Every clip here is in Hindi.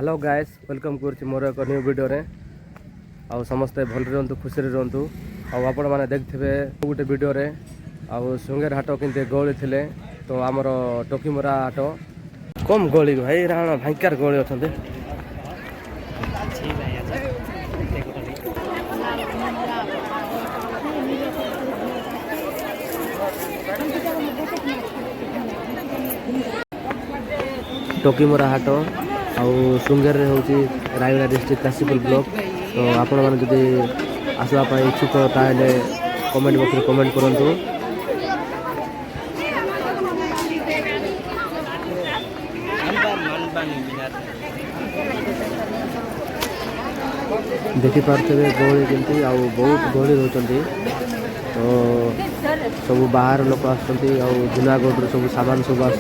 हेलो गाइस वेलकम कर मोर एक न्यू वीडियो रे आउ समस्ते भल रुहतु खुशी रुहतु आपण मैंने देखिथे गोटे वीडियो रे आउ सुंगेर हाट किंते गहली थिले तो आमर टोकीमरा हाट कम गहली भाई राण भांकार गहली अच्छा टोकीमरा हाट आउ सुंगेर हूँ रायगड़ा डिस्ट्रिक्ट काशीपुर ब्लॉक तो आपण मैंने जब आसवाई इच्छुक ताले कमेंट बॉक्स में कमेंट करूँ। देखिपे गहली केमती आउ बहुत गहली रोचंती तो सब बाहर लोक आसुँच जूनागढ़ सब सामान सब आस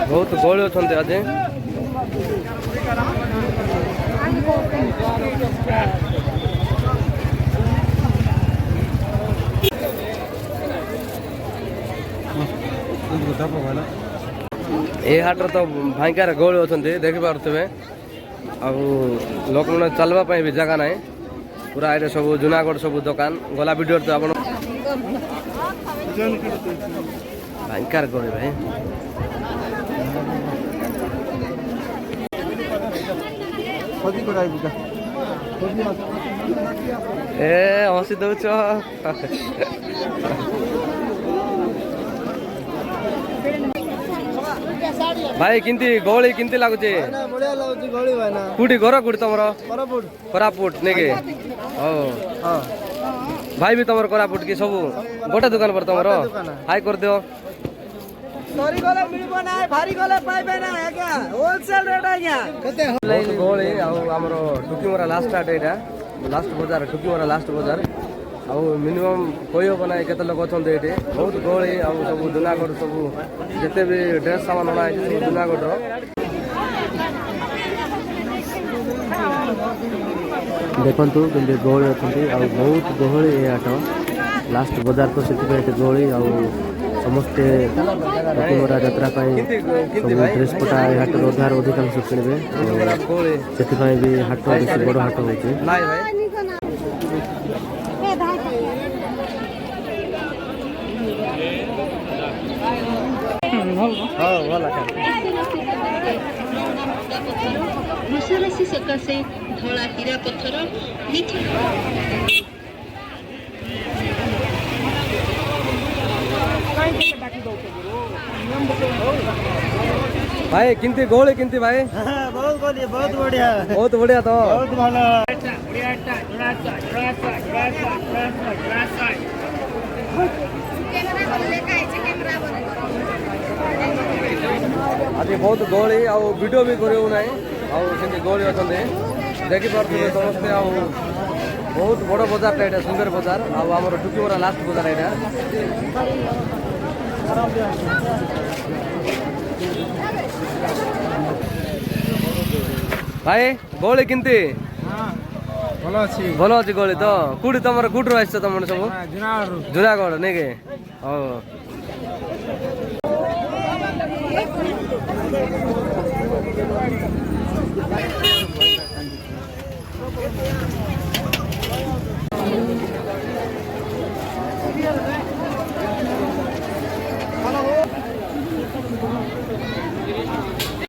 बहुत गहली अच्छा आज ए हाट तो भाईकार गहली अच्छा देखिपे लोक मैंने चलवाई भी जगह ना पूरा ये सब जूनागढ़ सब दुकान गला वीडियो तो आप भाईकार गहली भाई ए हसी दौच भाई किंती गहली किंती लगुचे कूटी घर कूटी तुम कोरापुट नहीं भाई भी तुम कोरापुट की सब गोटे दुकान पर तुम हाई कर दियो गहली आमर टुकीमरा लास्ट हाट यहाँ लास्ट बजार टुकीमरा लास्ट बजार आउ मिनिमम कही हम ना केते लोक अच्छा ये बहुत गहली सब जूनागढ़ सब जिते भी ड्रेस सामान अना सब जूनागढ़ देखु केमती गहली अच्छा बहुत गहली ये हाट लास्ट बजार तो से गहली समस्ते टोकीमरा यात्रा सब ड्रेस पटा हाट अधार अधिकांश किणवे से भी हाट बेस बड़ हाट हो मसरासी सकाशे धला हीरा पत्थर भाई किंती गहली किंती भाई बहुत बढ़िया बहुत बढ़िया तो बहुत भला आज बहुत गहली वीडियो भी करूँ ना गहली अच्छा देखिपे समस्ते बहुत बड़ बजार यहाँ सुंदर बजार आमर टुकीमरा लास्ट बजार यहाँ भाई गहली किंती भल अच्छी गहली तो कौटी तुम कौटू आस तुम सब जूनागढ़ नहीं कि